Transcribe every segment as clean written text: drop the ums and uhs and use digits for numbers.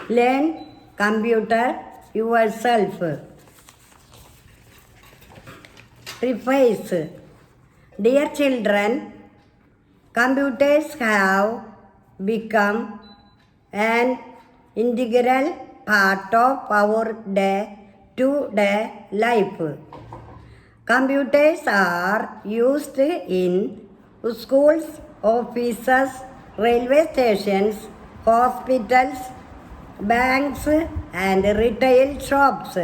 Learn computer yourself. Preface. Dear children, computers have become an integral part of our day-to-day life. Computers are used in schools, offices, railway stations, hospitals, banks, and retail shops.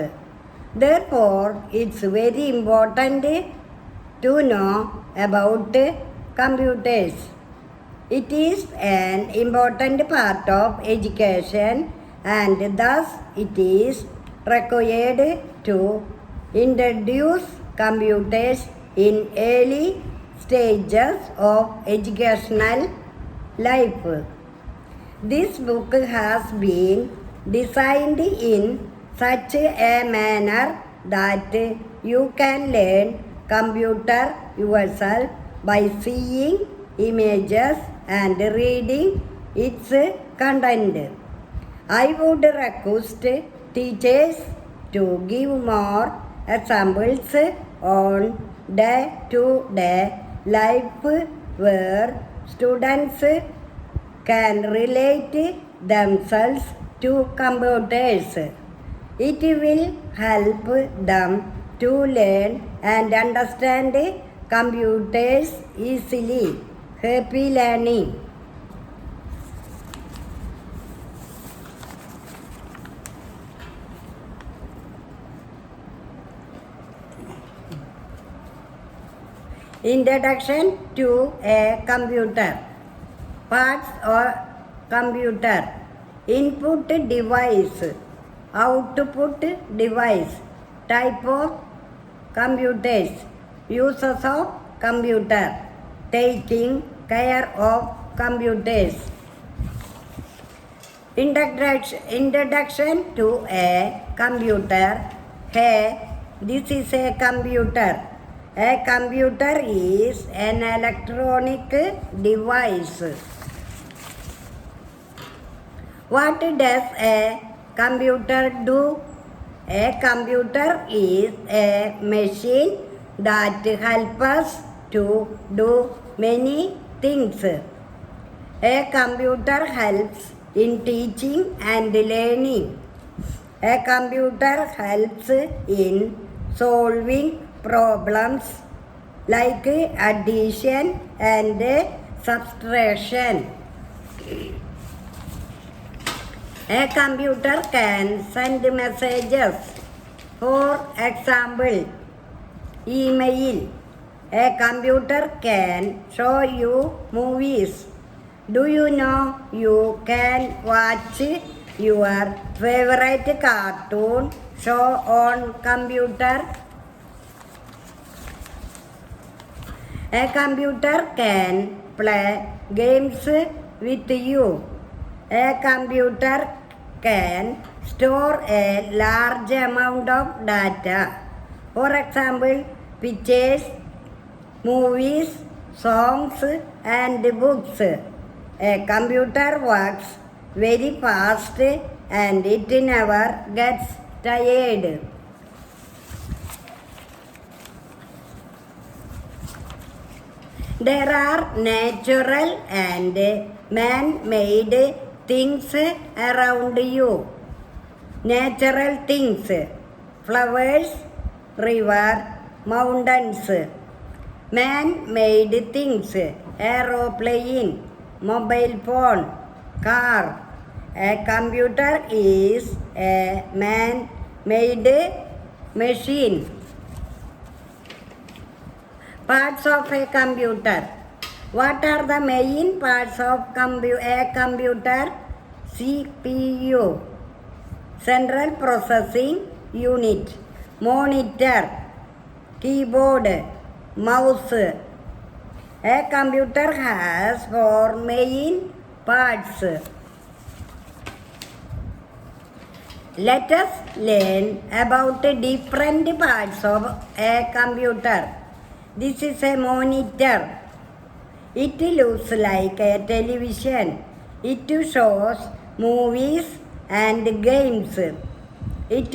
Therefore, it's very important to know about computers. It is an important part of education, and thus it is required to introduce computers in early stages of educational life. This book has been designed in such a manner that you can learn computer yourself by seeing images and reading its content. I would request teachers to give more examples on day-to-day life where students can relate themselves to computers. It will help them to learn and understand computers easily. Happy learning. Introduction to a computer. Parts of computer. Input device. Output device. Type of computers. Uses of computer. Taking care of computers. Introduction to a computer. Hey, this is a computer. A computer is an electronic device. What does a computer do? A computer is a machine that helps us to do many things. A computer helps in teaching and learning. A computer helps in solving problems like addition and subtraction. A computer can send messages, for example, email. A computer can show you movies. Do you know you can watch your favorite cartoon show on computer? A computer can play games with you. A computer can store a large amount of data. For example, pictures, movies, songs, and books. A computer works very fast and it never gets tired. There are natural and man-made things around you. Natural things, flowers, river, mountains. Man-made things, aeroplane, mobile phone, car. A computer is a man-made machine. Parts of a computer. What are the main parts of a computer? CPU, Central Processing Unit, monitor, keyboard, mouse. A computer has 4 main parts. Let us learn about different parts of a computer. This is a monitor. It looks like a television. It shows movies and games. It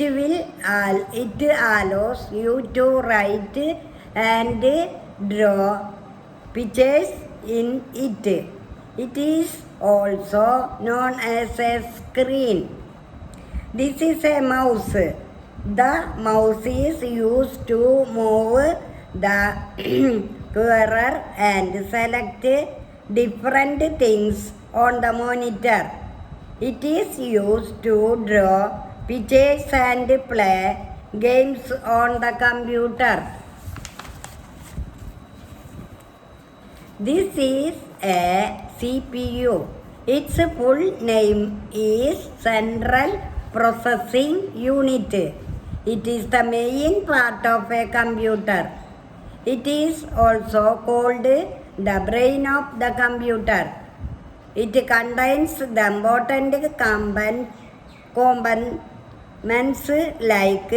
allows you to write and draw pictures in it. It is also known as a screen. This is a mouse. The mouse is used to move the cursor and select different things on the monitor. It is used to draw pictures and play games on the computer. This is a CPU. Its full name is Central Processing Unit. It is the main part of a computer. It is also called the brain of the computer. It contains the important components like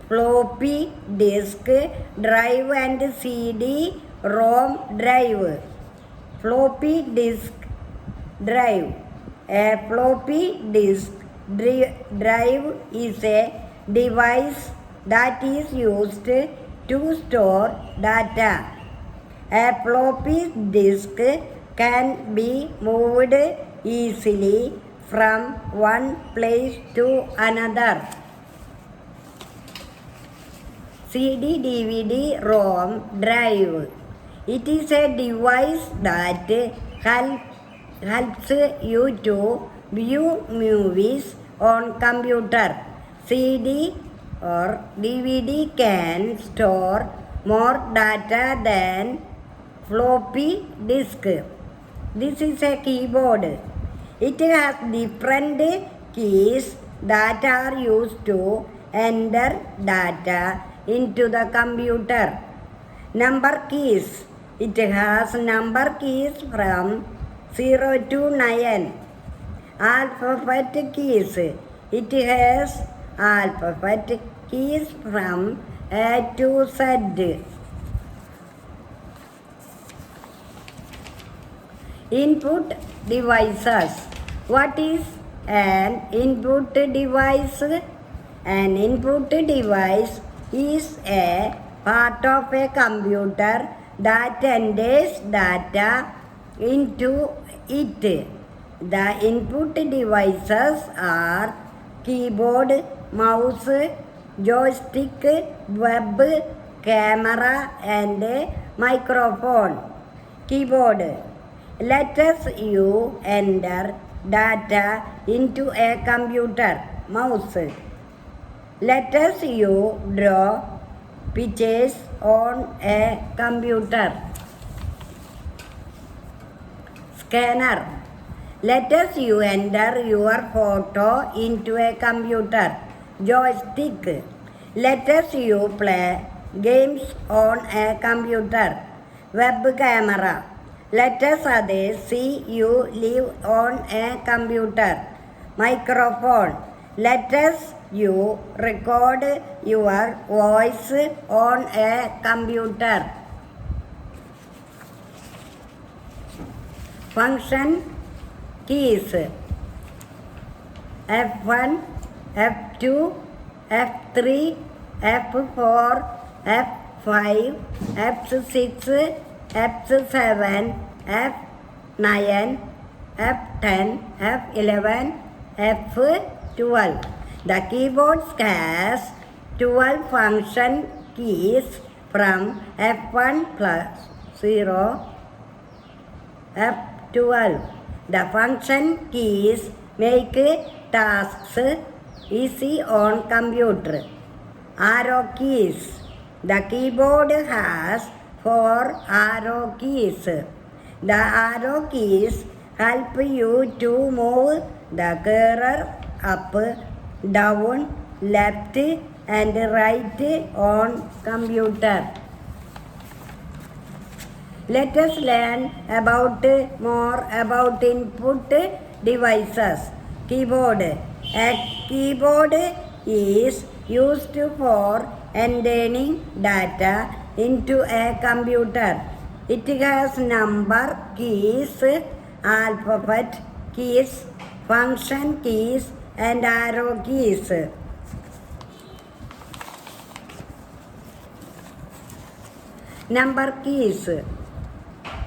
floppy disk drive and CD-ROM drive. Floppy disk drive. A floppy disk drive is a device that is used to store data. A floppy disk can be moved easily from one place to another. CD-DVD-ROM drive. It is a device that helps you to view movies on computer. CD or DVD can store more data than floppy disk. This is a keyboard. It has different keys that are used to enter data into the computer. Number keys. It has number keys from 0 to 9. Alphabet keys. It has alphabet keys from A to Z. Input devices. What is an input device? An input device is a part of a computer that enters data into it. The input devices are keyboard, mouse, joystick, web, camera, and microphone. Keyboard. Letters you enter data into a computer. Mouse. Letters you draw pictures on a computer. Scanner. Letters you enter your photo into a computer. Joystick. Letters you play games on a computer. Web camera. Letters others see you live on a computer. Microphone. Letters you record your voice on a computer. Function keys. F1, F2, F3, F4, F5, F6, F7, F9, F10, F11, F12. The keyboard has 12 function keys from F1 plus 0 F12. The function keys make tasks easy on computer. Arrow keys. The keyboard has 4 arrow keys. The arrow keys help you to move the cursor up, down, left, and right on computer. Let us learn more about input devices. Keyboard. A keyboard is used for entering data into a computer. It has number keys, alphabet keys, function keys, and arrow keys. Number keys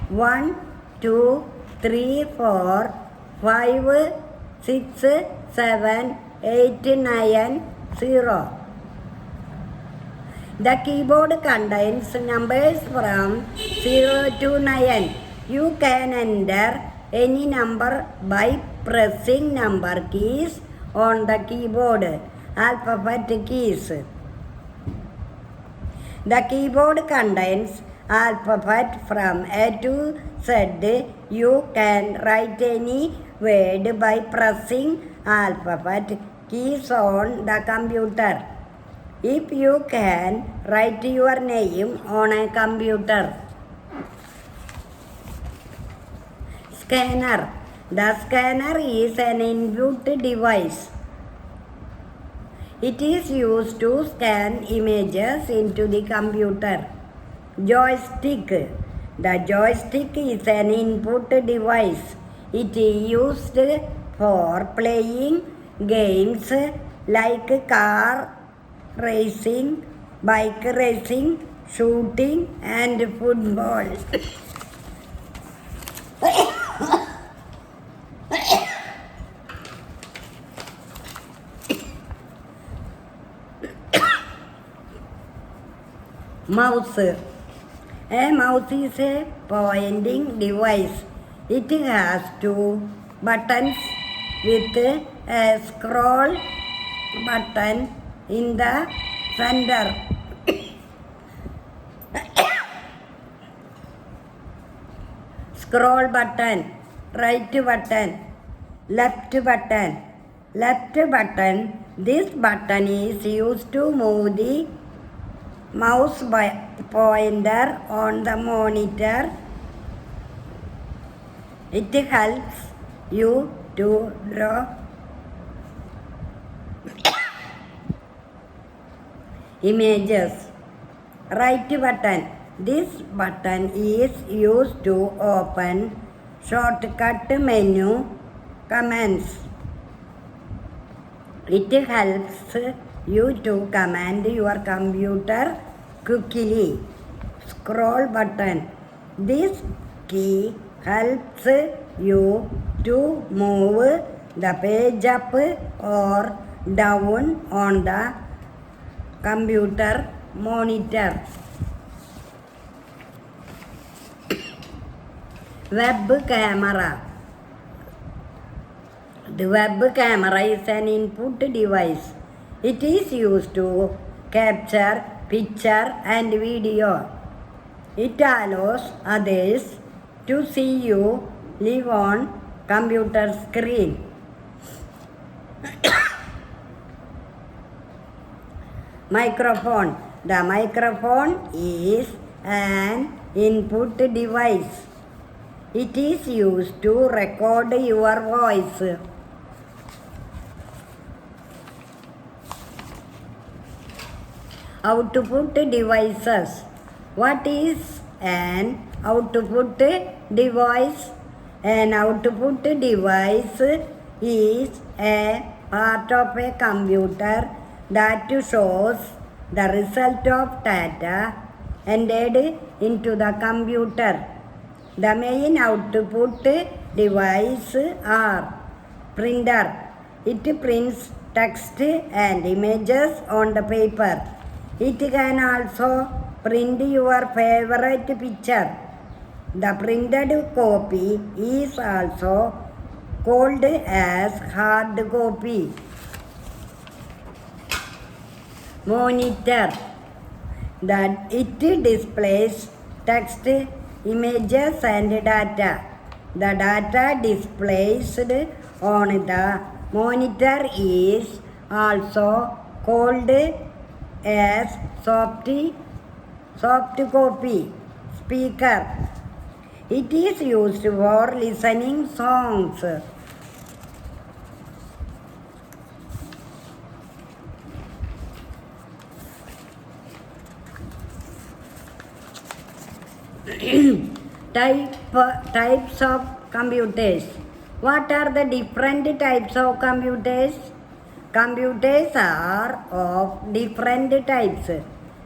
1, 2, 3, 4, 5, 6, 7, 8, 9, 0. The keyboard contains numbers from 0 to 9. You can enter any number by pressing number keys on the keyboard, alphabet keys. The keyboard contains alphabet from A to Z. You can write any word by pressing alphabet keys on the computer. If you can write your name on a computer. Scanner. The scanner is an input device. It is used to scan images into the computer. Joystick. The joystick is an input device. It is used for playing games like car racing, bike racing, shooting, and football. Mouse. A mouse is a pointing device. It has two buttons with a scroll button in the center. Scroll button, right button, left button, left button. This button is used to move the mouse pointer on the monitor. It helps you to draw images. Right button. This button is used to open shortcut menu commands. It helps you to command your computer quickly. Scroll button. This key helps you to move the page up or down on the computer monitor. Web camera. The web camera is an input device. It is used to capture picture and video. It allows others to see you live on computer screen. Microphone. The microphone is an input device. It is used to record your voice. Output devices. What is an output device? An output device is a part of a computer that shows the result of data entered into the computer. The main output device are printer. It prints text and images on the paper. It can also print your favorite picture. The printed copy is also called as hard copy. Monitor. That it displays text, images and data. The data displayed on the monitor is also called as soft copy. Speaker. It is used for listening songs. Types of computers. What are the different types of computers? Computers are of different types.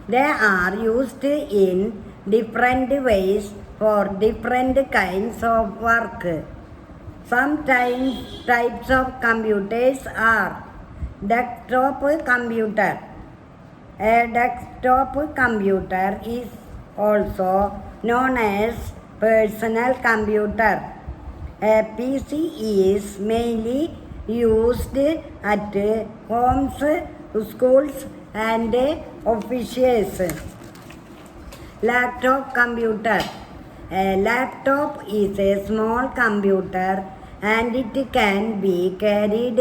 They are used in different ways for different kinds of work. Some types of computers are desktop computer. A desktop computer is also known as personal computer. A PC is mainly used at homes, schools, and offices. Laptop computer. A laptop is a small computer and it can be carried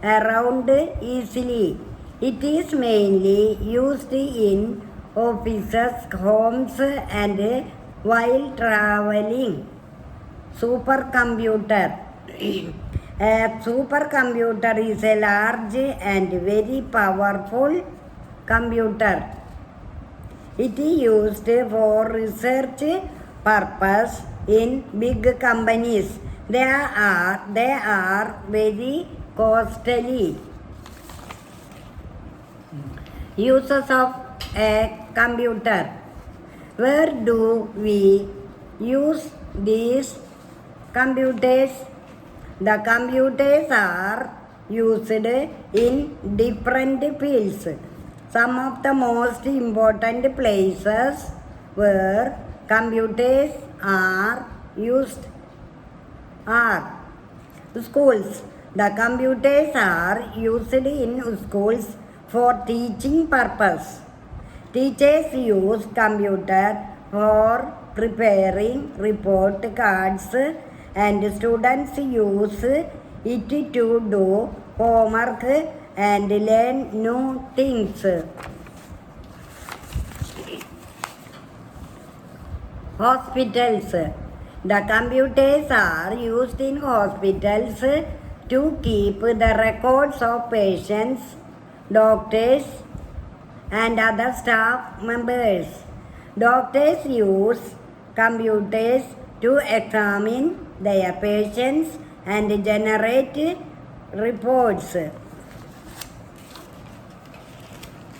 around easily. It is mainly used in offices, homes, and while traveling. Supercomputer. A supercomputer is a large and very powerful computer. It is used for research purpose in big companies. They are very costly. Uses of a computer. Where do we use these computers? The computers are used in different fields. Some of the most important places where computers are used are schools. The computers are used in schools for teaching purpose. Teachers use computer for preparing report cards and students use it to do homework and learn new things. Hospitals. The computers are used in hospitals to keep the records of patients, doctors, and other staff members. Doctors use computers to examine their patients and generate reports.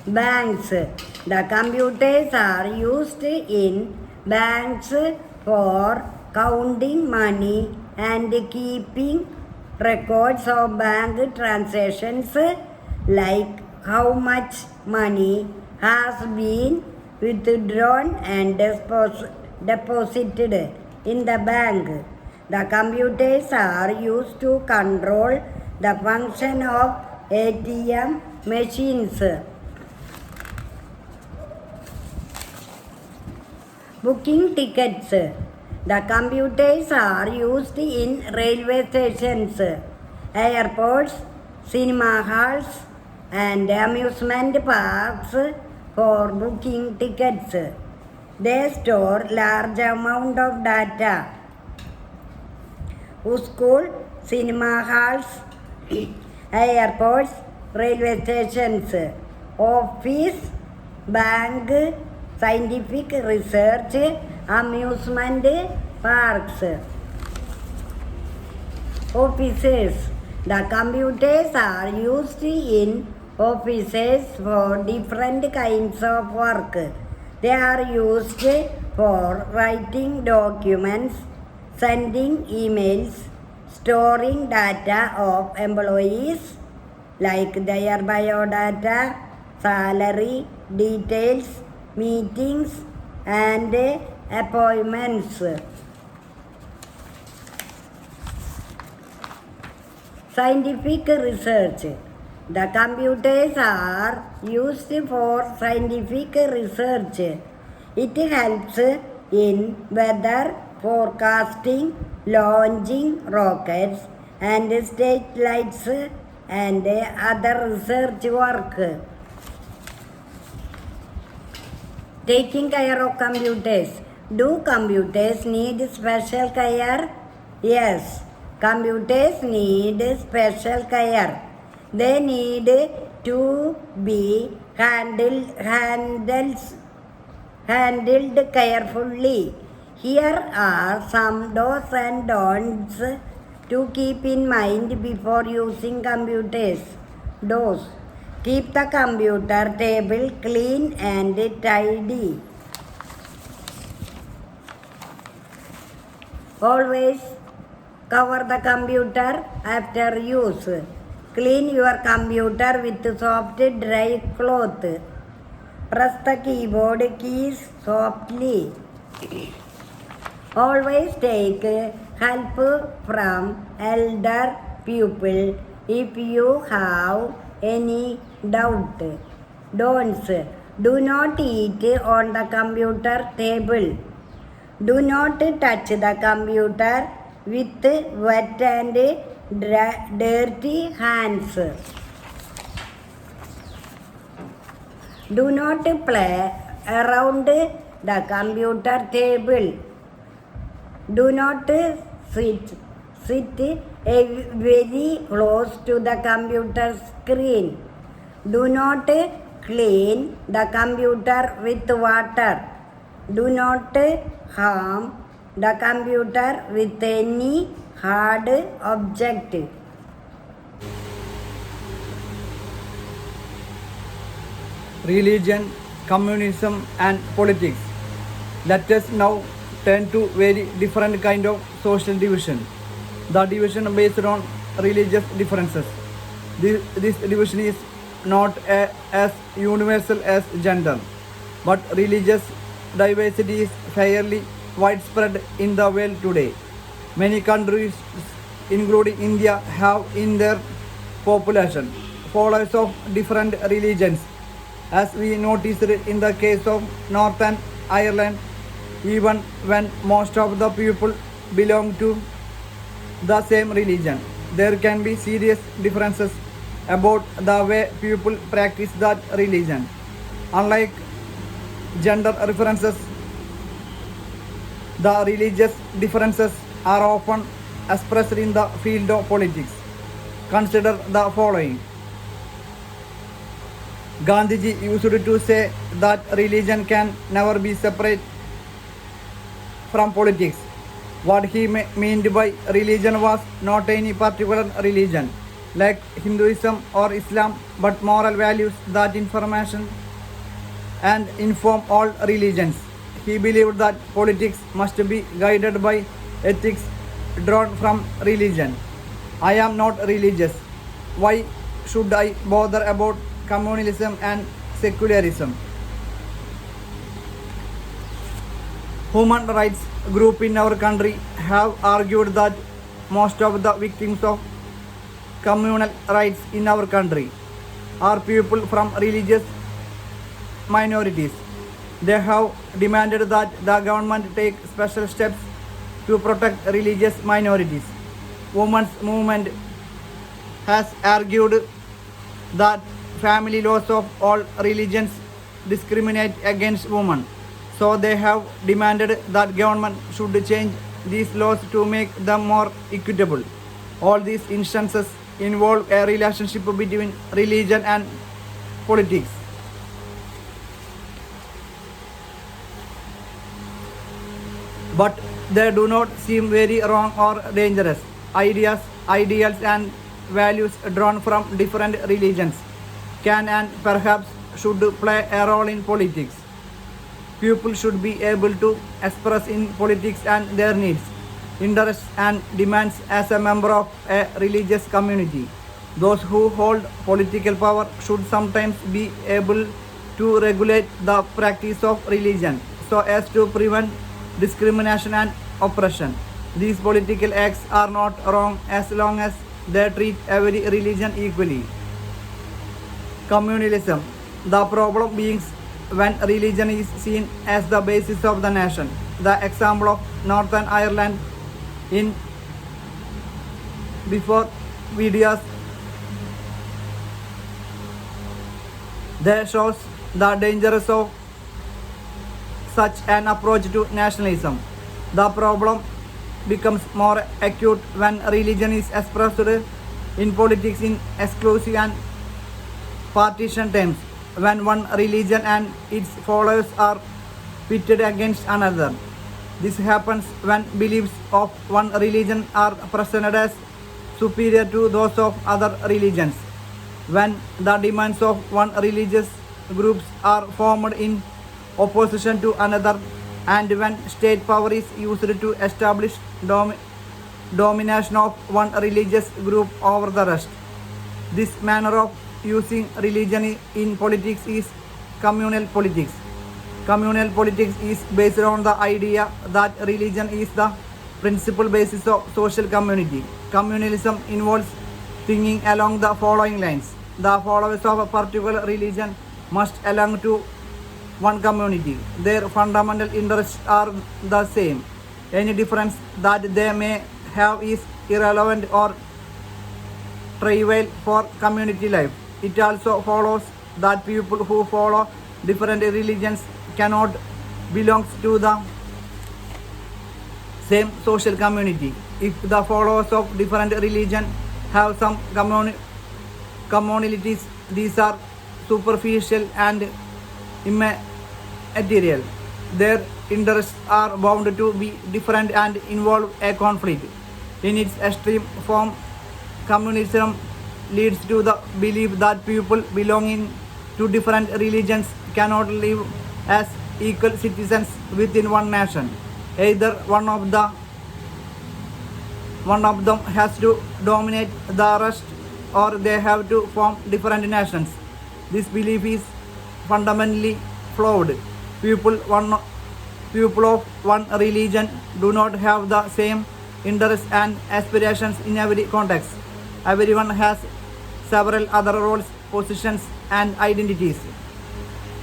Banks. The computers are used in banks for counting money and keeping records of bank transactions, like how much money has been withdrawn and deposited in the bank. The computers are used to control the function of ATM machines. Booking tickets. The computers are used in railway stations, airports, cinema halls, and amusement parks for booking tickets. They store large amount of data. School, cinema halls, airports, railway stations, office, bank, scientific research, amusement parks. Offices. The computers are used in offices for different kinds of work. They are used for writing documents, sending emails, storing data of employees like their biodata, salary details, meetings, and appointments. Scientific research. The computers are used for scientific research. It helps in weather forecasting, launching rockets and satellites, and other research work. Taking care of computers. Do computers need special care? Yes, computers need special care. They need to be handled carefully. Here are some do's and don'ts to keep in mind before using computers. doors. Keep the computer table clean and tidy. Always cover the computer after use. Clean your computer with soft dry cloth. Press the keyboard keys softly. Always take help from elder people if you have any doubt. Don'ts. Do not eat on the computer table. Do not touch the computer with wet and dirty hands. Do not play around the computer table. Do not sit very close to the computer screen. Do not clean the computer with water. Do not harm the computer with any hard object. Religion, communism and politics. Let us now turn to very different kind of social division. The division based on religious differences. This division is not as universal as gender, but religious diversity is fairly widespread in the world today. Many countries, including India, have in their population followers of different religions. As we noticed in the case of Northern Ireland, even when most of the people belong to the same religion, there can be serious differences about the way people practice that religion. Unlike gender differences, the religious differences are often expressed in the field of politics. Consider the following. Gandhiji used to say that religion can never be separate from politics. What he meant by religion was not any particular religion like Hinduism or Islam, but moral values that information and inform all religions. He believed that politics must be guided by ethics drawn from religion. I am not religious. Why should I bother about communalism and secularism? Human rights group in our country have argued that most of the victims of communal rights in our country are people from religious minorities. They have demanded that the government take special steps to protect religious minorities. Women's movement has argued that family laws of all religions discriminate against women. So they have demanded that government should change these laws to make them more equitable. All these instances involve a relationship between religion and politics. But they do not seem very wrong or dangerous. Ideas, ideals and values drawn from different religions can and perhaps should play a role in politics. People should be able to express in politics and their needs, interests and demands as a member of a religious community. Those who hold political power should sometimes be able to regulate the practice of religion so as to prevent discrimination and oppression. These political acts are not wrong as long as they treat every religion equally. Communalism. The problem being when religion is seen as the basis of the nation. The example of Northern Ireland in before videos there shows the dangers of such an approach to nationalism. The problem becomes more acute when religion is expressed in politics in exclusive and partition terms, when one religion and its followers are pitted against another. This happens when beliefs of one religion are presented as superior to those of other religions. when the demands of one religious groups are formed in opposition to another, and when state power is used to establish domination of one religious group over the rest. This manner of using religion in politics is communal politics. Communal politics is based on the idea that religion is the principal basis of social community. Communalism involves thinking along the following lines. The followers of a particular religion must belong to one community. Their fundamental interests are the same. Any difference that they may have is irrelevant or trivial for community life. It also follows that people who follow different religions cannot belong to the same social community. If the followers of different religion have some commonalities, these are superficial and immaterial. Their interests are bound to be different and involve a conflict. In its extreme form, communism leads to the belief that people belonging to different religions cannot live as equal citizens within one nation. Either one of them has to dominate the rest, or they have to form different nations. This belief is fundamentally flawed. People of one religion do not have the same interests and aspirations in every context. Everyone has several other roles, positions, and identities.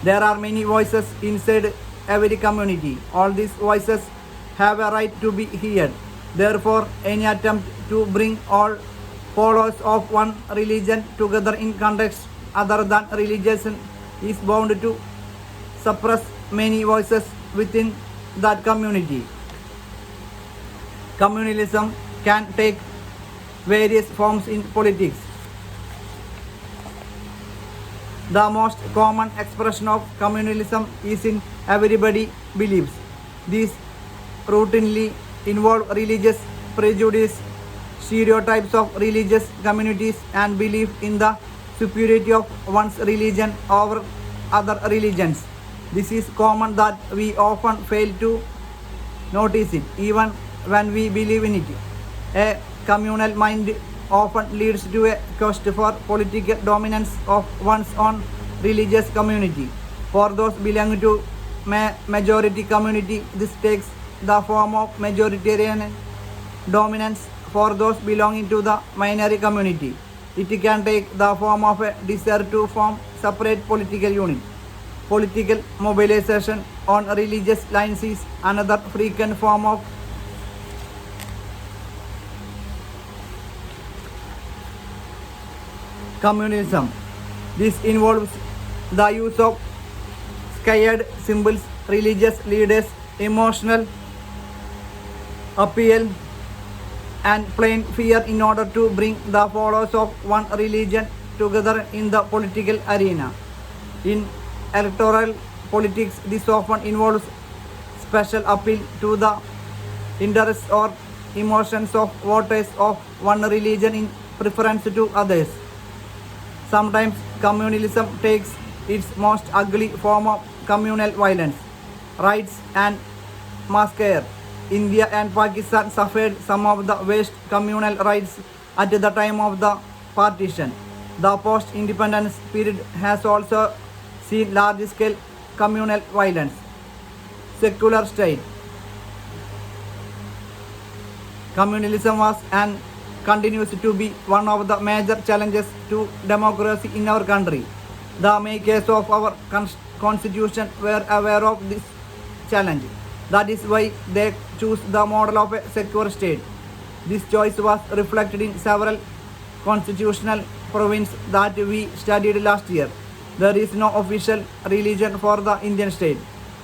There are many voices inside every community. All these voices have a right to be heard. Therefore, any attempt to bring all followers of one religion together in context other than religion is bound to suppress many voices within that community. Communalism can take various forms in politics. The most common expression of communalism is in everybody believes. These routinely involve religious prejudice, stereotypes of religious communities, and belief in the superiority of one's religion over other religions. This is common that we often fail to notice it, even when we believe in it. A communal mind often leads to a quest for political dominance of one's own religious community. For those belonging to majority community, this takes the form of majoritarian dominance. For those belonging to the minority community, it can take the form of a desire to form separate political unit. Political mobilization on religious lines is another frequent form of communism. This involves the use of scared symbols, religious leaders, emotional appeal, and plain fear in order to bring the followers of one religion together in the political arena. In electoral politics, this often involves special appeal to the interests or emotions of voters of one religion in preference to others. Sometimes communalism takes its most ugly form of communal violence, riots and massacre. India and Pakistan suffered some of the worst communal riots at the time of the partition. The post-independence period has also seen large-scale communal violence. Secular state. Communalism was and continues to be one of the major challenges to democracy in our country. The makers of our constitution were aware of this challenge. That is why they choose the model of a secure state. This choice was reflected in several constitutional provisions that we studied last year. There is no official religion for the Indian state.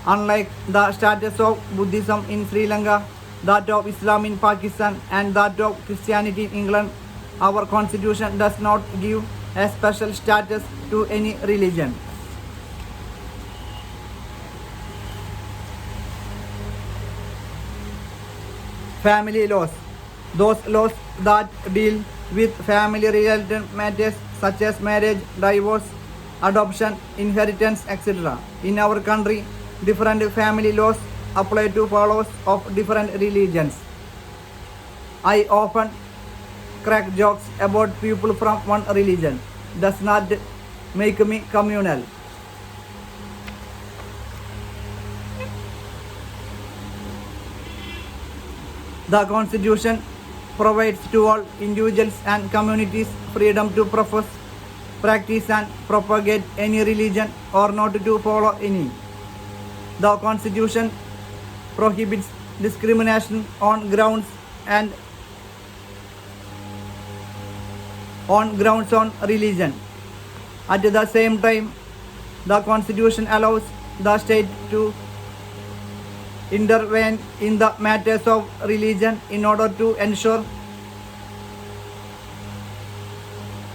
Unlike the status of Buddhism in Sri Lanka, that of Islam in Pakistan, and that of Christianity in England, our constitution does not give a special status to any religion. Family laws. Those laws that deal with family-related matters such as marriage, divorce, adoption, inheritance, etc. In our country, different family laws apply to followers of different religions. I often crack jokes about people from one religion. Does not make me communal. The Constitution provides to all individuals and communities freedom to profess, practice and propagate any religion or not to follow any. The Constitution prohibits discrimination on grounds on religion. At the same time, the Constitution allows the state to intervene in the matters of religion in order to ensure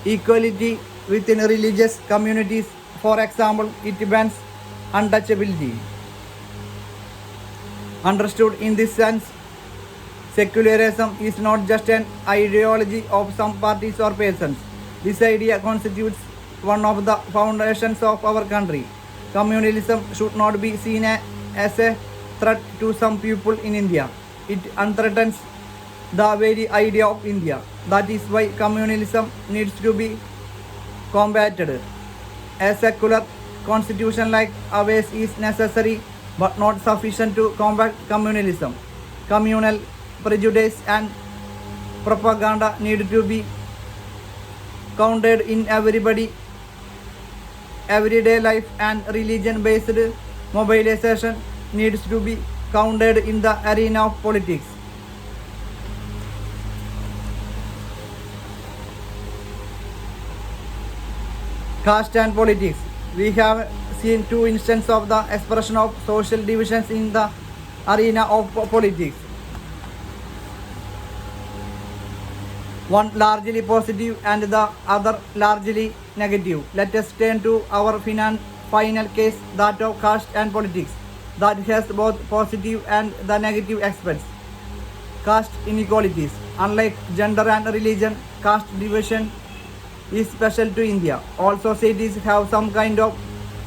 equality within religious communities. For example, it bans untouchability. Understood in this sense, secularism is not just an ideology of some parties or persons. This idea constitutes one of the foundations of our country. Communalism should not be seen as a threat to some people in India. It threatens the very idea of India. That is why communalism needs to be combated. A secular constitution like ours is necessary but not sufficient to combat communalism. Communal prejudice and propaganda need to be countered in everyday life, and religion-based mobilization needs to be countered in the arena of politics. Caste and politics. We have seen two instances of the expression of social divisions in the arena of politics. One largely positive and the other largely negative. Let us turn to our final case, that of caste and politics, that has both positive and the negative aspects. Caste inequalities. Unlike gender and religion, caste division is special to India. All societies have some kind of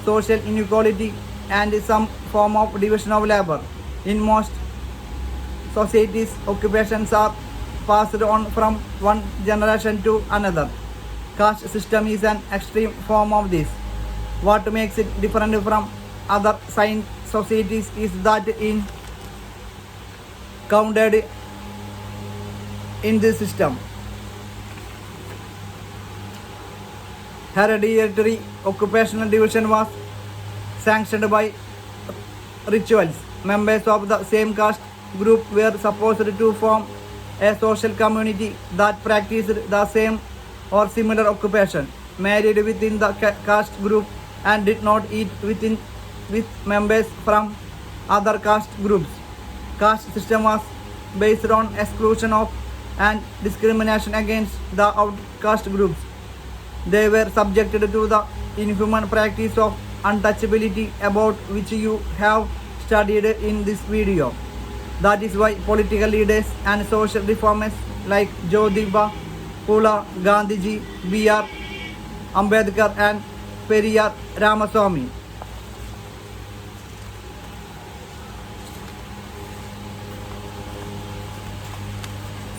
social inequality and some form of division of labor. In most societies, occupations are passed on from one generation to another. Caste system is an extreme form of this. What makes it different from other societies is that it counted in this system. Hereditary occupational division was sanctioned by rituals. Members of the same caste group were supposed to form a social community that practiced the same or similar occupation, married within the caste group, and did not eat with members from other caste groups. Caste system was based on exclusion of and discrimination against the outcast groups. They were subjected to the inhuman practice of untouchability, about which you have studied in this video. That is why political leaders and social reformers like Jyotiba Phule, Gandhiji, B.R. Ambedkar and Periyar Ramaswamy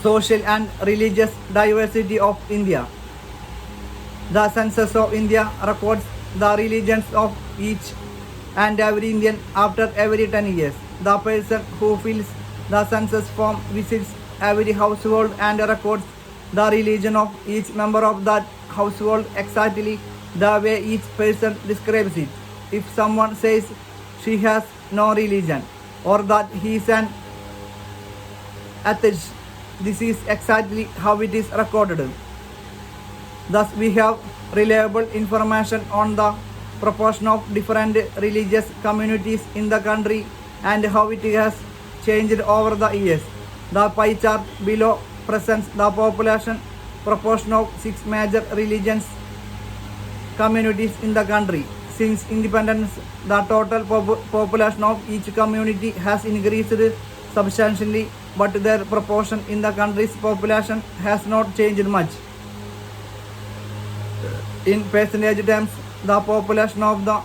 social and religious diversity of India. The census of India records the religions of each and every Indian after every 10 years. The person who fills the census form visits every household and records the religion of each member of that household exactly the way each person describes it. If someone says she has no religion or that he is an atheist, this is exactly how it is recorded. Thus, we have reliable information on the proportion of different religious communities in the country and how it has changed over the years. The pie chart below presents the population proportion of 6 major religious communities in the country. Since independence, the total population of each community has increased substantially but their proportion in the country's population has not changed much. In percentage terms, the population of the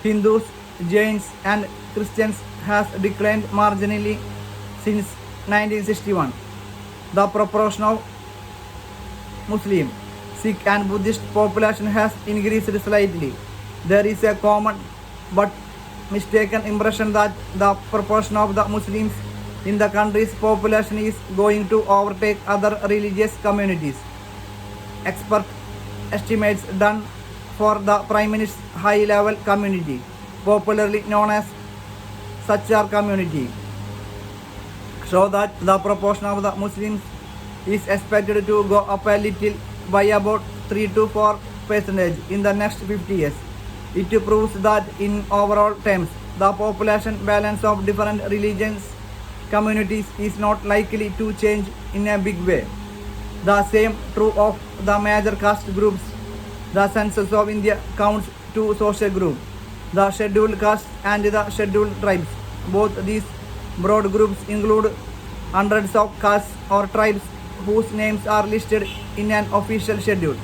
Hindus, Jains and Christians has declined marginally since 1961. The proportion of Muslim, Sikh and Buddhist population has increased slightly. There is a common but mistaken impression that the proportion of the Muslims in the country's population is going to overtake other religious communities. Expert estimates done for the Prime Minister's high-level community, popularly known as Sachar community, show that the proportion of the Muslims is expected to go up a little by about 3 to 4% in the next 50 years. It proves that in overall terms, the population balance of different religions communities is not likely to change in a big way. The same true of the major caste groups. The census of India counts two social groups, the scheduled castes and the scheduled tribes. Both these broad groups include hundreds of castes or tribes whose names are listed in an official schedule.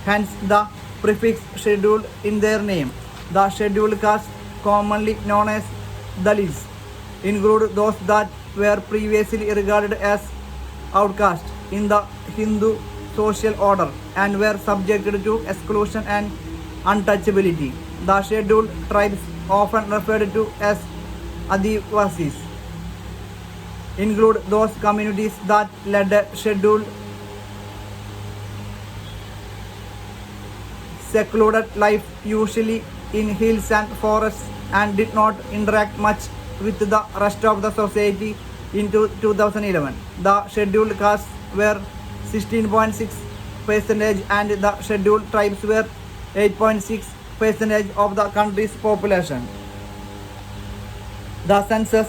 Hence the prefix scheduled in their name. The scheduled castes, commonly known as Dalits, include those that were previously regarded as outcasts in the Hindu social order and were subjected to exclusion and untouchability. The scheduled tribes, often referred to as Adivasis, include those communities that led a scheduled secluded life, usually in hills and forests, and did not interact much with the rest of the society. In 2011, the scheduled castes were 16.6% and the scheduled tribes were 8.6% of the country's population. The census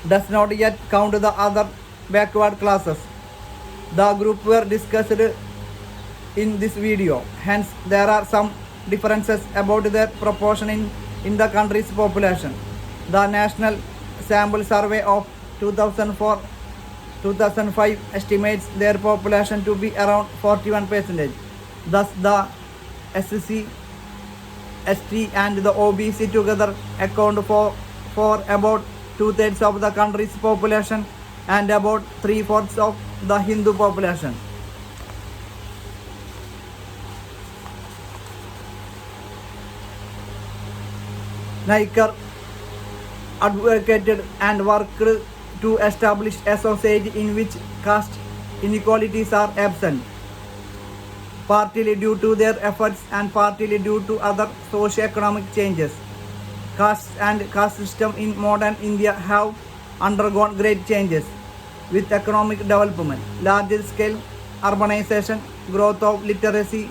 does not yet count the other backward classes. The group were discussed in this video. Hence, there are some differences about their proportion in the country's population. The National Sample Survey of 2004-2005 estimates their population to be around 41%. Thus, the SC, ST and the OBC together account for about 2/3 of the country's population and about 3/4 of the Hindu population. Naikar advocated and worked to establish a society in which caste inequalities are absent, partly due to their efforts and partly due to other socio-economic changes. Caste and caste system in modern India have undergone great changes with economic development, large-scale urbanization, growth of literacy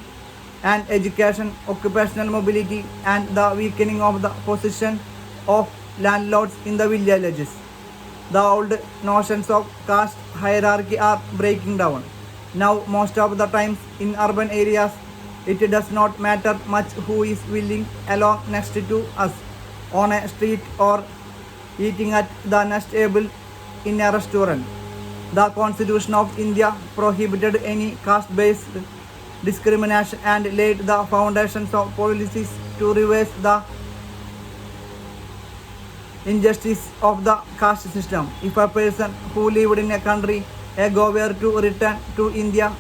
and education, occupational mobility, and the weakening of the position of landlords in the villages. The old notions of caste hierarchy are breaking down. Now, most of the times in urban areas, it does not matter much who is living along next to us on a street or eating at the next table in a restaurant. The Constitution of India prohibited any caste-based discrimination and laid the foundations of policies to reverse the injustice of the caste system. If a person who lived in a country ago were to return to India,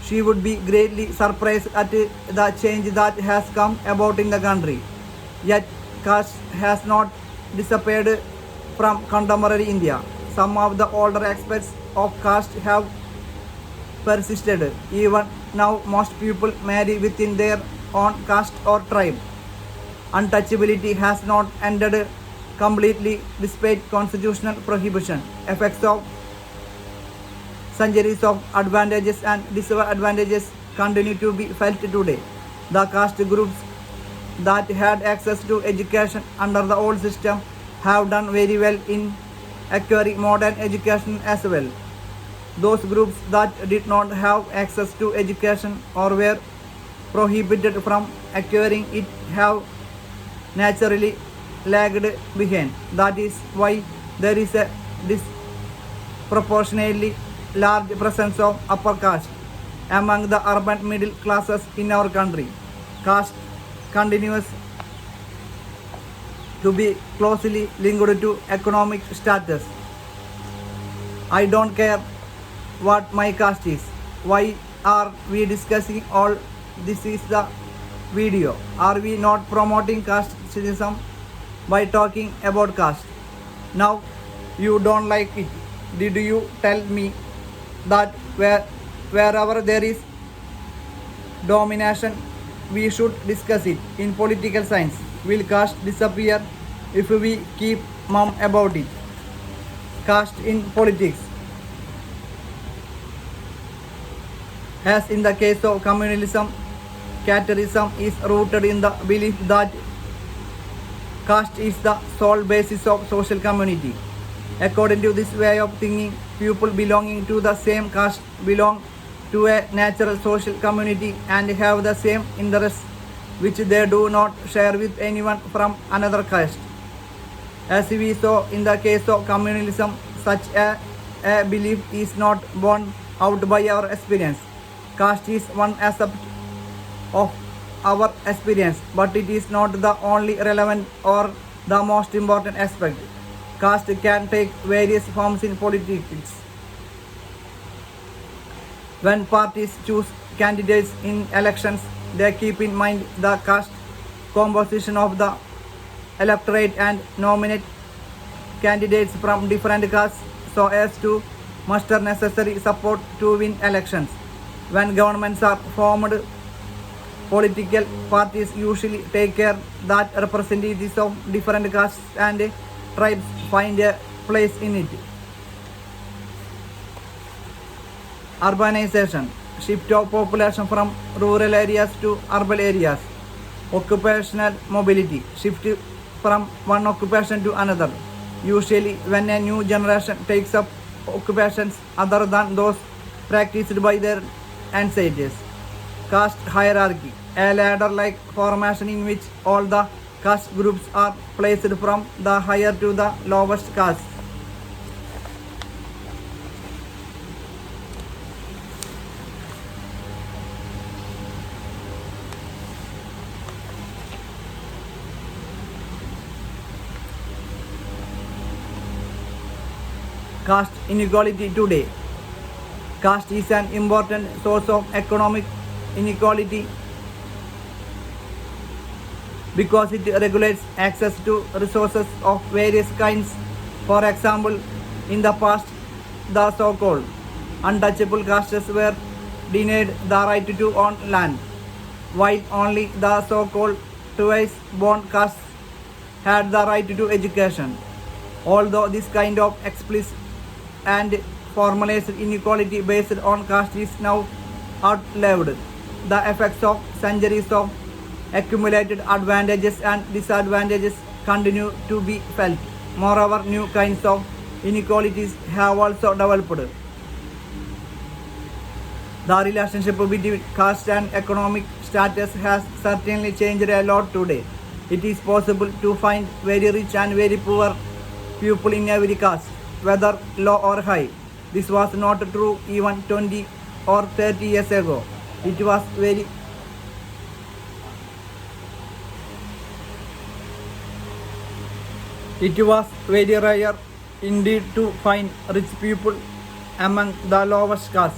she would be greatly surprised at the change that has come about in the country. Yet, caste has not disappeared from contemporary India. Some of the older aspects of caste have persisted. Even now, most people marry within their own caste or tribe. Untouchability has not ended completely despite constitutional prohibition. Effects of centuries of advantages and disadvantages continue to be felt today. The caste groups that had access to education under the old system have done very well in acquiring modern education as well. Those groups that did not have access to education or were prohibited from acquiring it have naturally lagged behind. That is why there is a disproportionately large presence of upper caste among the urban middle classes in our country. Caste continues to be closely linked to economic status. I don't care what my caste is. Why are we discussing all this is the video? Are we not promoting casteism by talking about caste? Now you don't like it. Did you tell me that wherever there is domination, we should discuss it? In political science, will caste disappear if we keep mum about it? Caste in politics. As in the case of communalism, casteism is rooted in the belief that caste is the sole basis of social community. According to this way of thinking, people belonging to the same caste belong to a natural social community and have the same interests which they do not share with anyone from another caste. As we saw in the case of communalism, such a belief is not born out by our experience. Caste is one aspect of our experience, but it is not the only relevant or the most important aspect. Caste can take various forms in politics. When parties choose candidates in elections, they keep in mind the caste composition of the electorate and nominate candidates from different castes so as to muster necessary support to win elections. When governments are formed, political parties usually take care that representatives of different castes and tribes find a place in it. Urbanization, shift of population from rural areas to urban areas. Occupational mobility, shift from one occupation to another. Usually when a new generation takes up occupations other than those practiced by their ancestors. Caste hierarchy, a ladder-like formation in which all the caste groups are placed from the higher to the lowest caste. Caste inequality today. Caste is an important source of economic inequality because it regulates access to resources of various kinds. For example, in the past, the so-called untouchable castes were denied the right to own land, while only the so-called twice-born castes had the right to education. Although this kind of explicit and formalized inequality based on caste is now outlived, the effects of centuries of accumulated advantages and disadvantages continue to be felt. Moreover, new kinds of inequalities have also developed. The relationship between caste and economic status has certainly changed a lot today. It is possible to find very rich and very poor people in every caste, whether low or high. This was not true even 20 or 30 years ago. It was very rare indeed to find rich people among the lowest caste.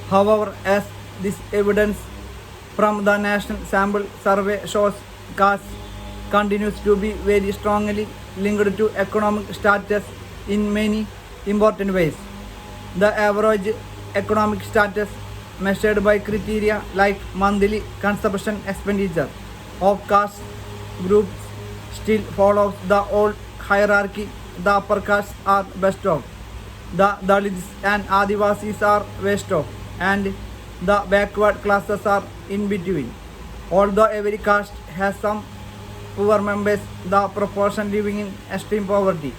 However, as this evidence from the National Sample Survey shows, caste continues to be very strongly linked to economic status in many important ways. The average economic status measured by criteria like monthly consumption expenditure of caste groups still follows the old hierarchy. The upper castes are best off, the Dalits and Adivasis are worst off, and the backward classes are in between. Although every caste has some poor members, the proportion living in extreme poverty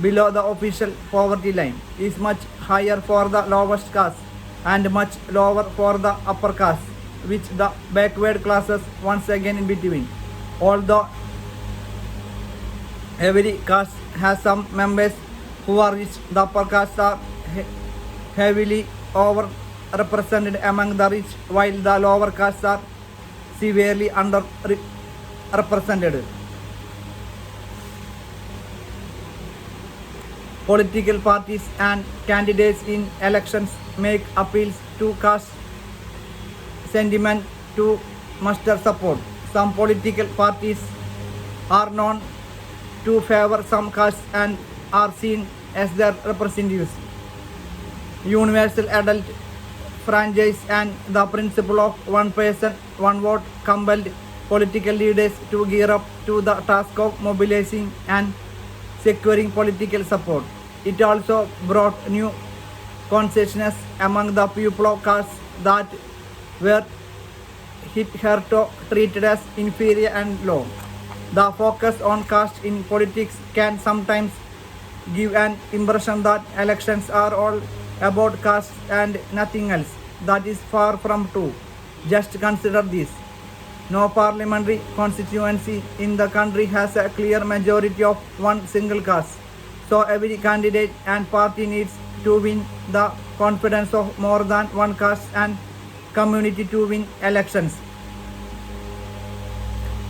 below the official poverty line is much higher for the lowest caste and much lower for the upper caste, which the backward classes once again in between. Although every caste has some members who are rich, the upper castes are heavily overrepresented among the rich, while the lower castes are severely underrepresented. Political parties and candidates in elections make appeals to caste sentiment to muster support. Some political parties are known to favor some castes and are seen as their representatives. Universal adult franchise and the principle of one person, one vote compelled political leaders to gear up to the task of mobilizing and securing political support. It also brought new consciousness among the people of castes that were hitherto treated as inferior and low. The focus on caste in politics can sometimes give an impression that elections are all about caste and nothing else. That is far from true. Just consider this. No parliamentary constituency in the country has a clear majority of one single caste. So every candidate and party needs to win the confidence of more than one caste and community to win elections.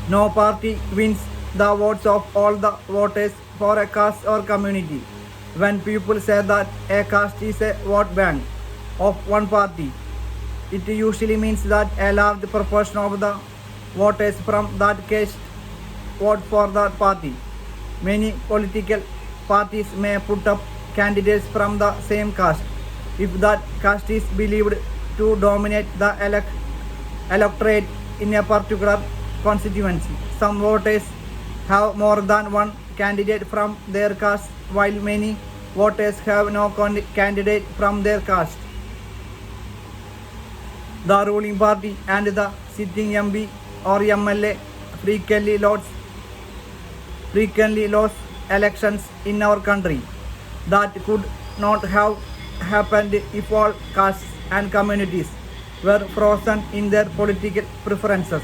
No party wins the votes of all the voters for a caste or community. When people say that a caste is a vote bank of one party, it usually means that a large proportion of the voters from that caste vote for that party. Many political parties may put up candidates from the same caste if that caste is believed to dominate the electorate in a particular constituency. Some voters have more than one candidate from their caste, while many voters have no candidate from their caste. The ruling party and the sitting MP or MLA frequently lose elections in our country. That could not have happened if all castes and communities were frozen in their political preferences.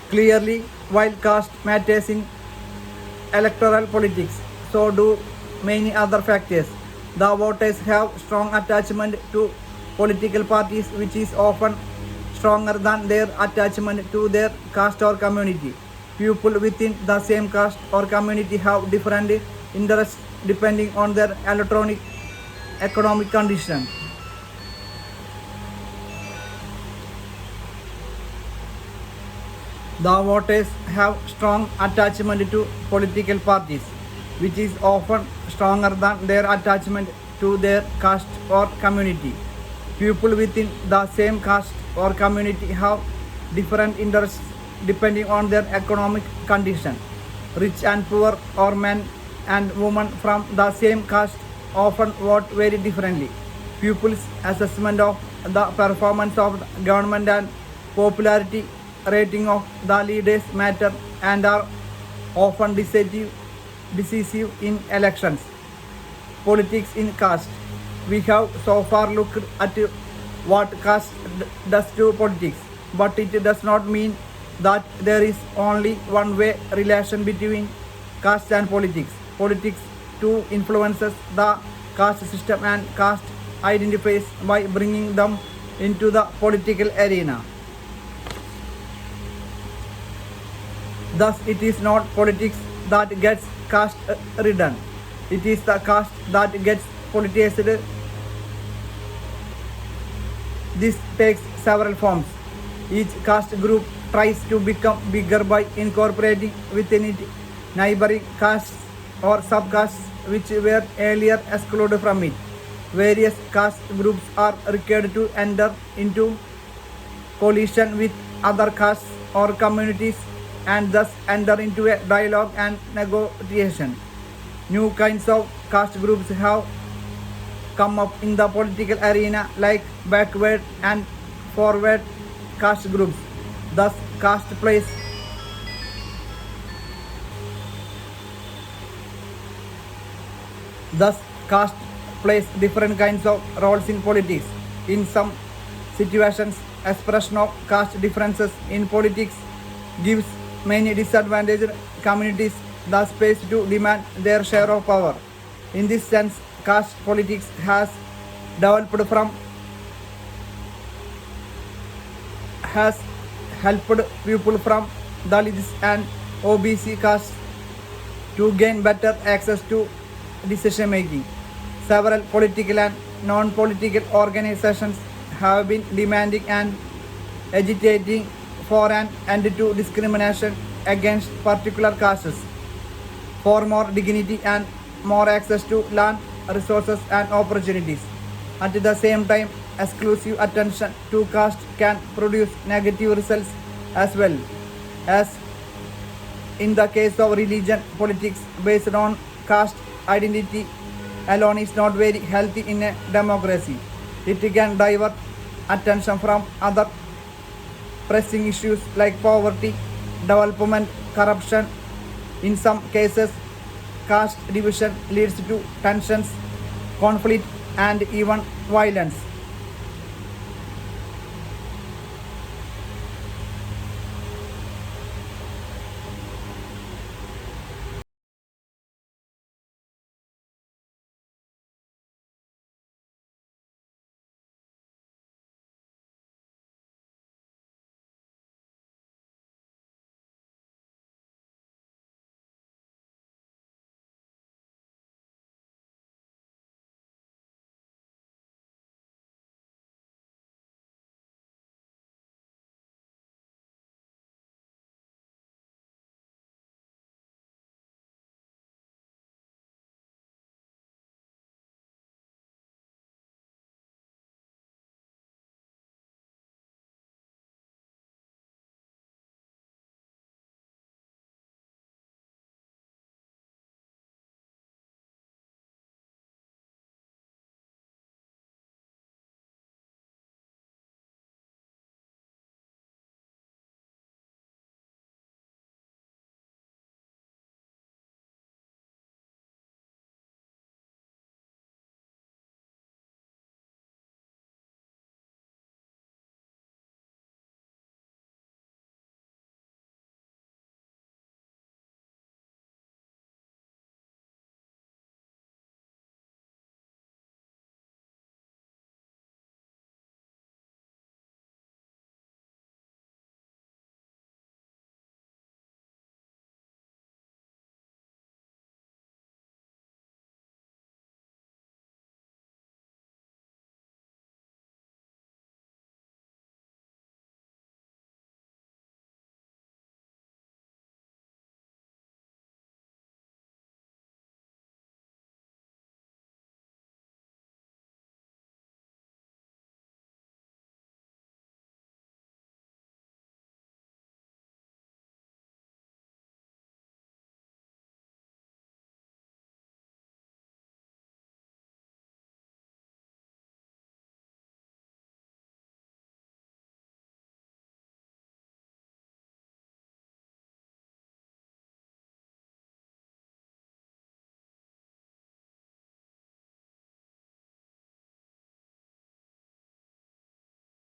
Clearly, while caste matters in electoral politics, so do many other factors. The voters have strong attachment to political parties, which is often stronger than their attachment to their caste or community. People within the same caste or community have different interests depending on their economic condition. The voters have strong attachment to political parties, which is often stronger than their attachment to their caste or community. People within the same caste or community have different interests depending on their economic condition. Rich and poor or men and women from the same caste often vote very differently. People's assessment of the performance of the government and popularity rating of the leaders matter and are often decisive in elections. Politics in caste. We have so far looked at what caste does to politics, but it does not mean that there is only one way relation between caste and politics. Politics too influences the caste system and caste identifies by bringing them into the political arena. Thus, it is not politics that gets caste ridden. It is the caste that gets politicized. This takes several forms. Each caste group tries to become bigger by incorporating within it neighboring castes or subcastes which were earlier excluded from it. Various caste groups are required to enter into coalition with other castes or communities and thus enter into a dialogue and negotiation. New kinds of caste groups have come up in the political arena like backward and forward caste groups. Thus, caste plays different kinds of roles in politics. In some situations, expression of caste differences in politics gives many disadvantaged communities the space to demand their share of power. In this sense, caste politics has developed from has helped people from Dalits and OBC castes to gain better access to decision making. Several political and non-political organizations have been demanding and agitating for an end to discrimination against particular castes, for more dignity and more access to land, resources and opportunities. At the same time, exclusive attention to caste can produce negative results as well, as in the case of religion, politics based on caste identity alone is not very healthy in a democracy. It can divert attention from other pressing issues like poverty, development, corruption. In some cases, caste division leads to tensions, conflict, and even violence.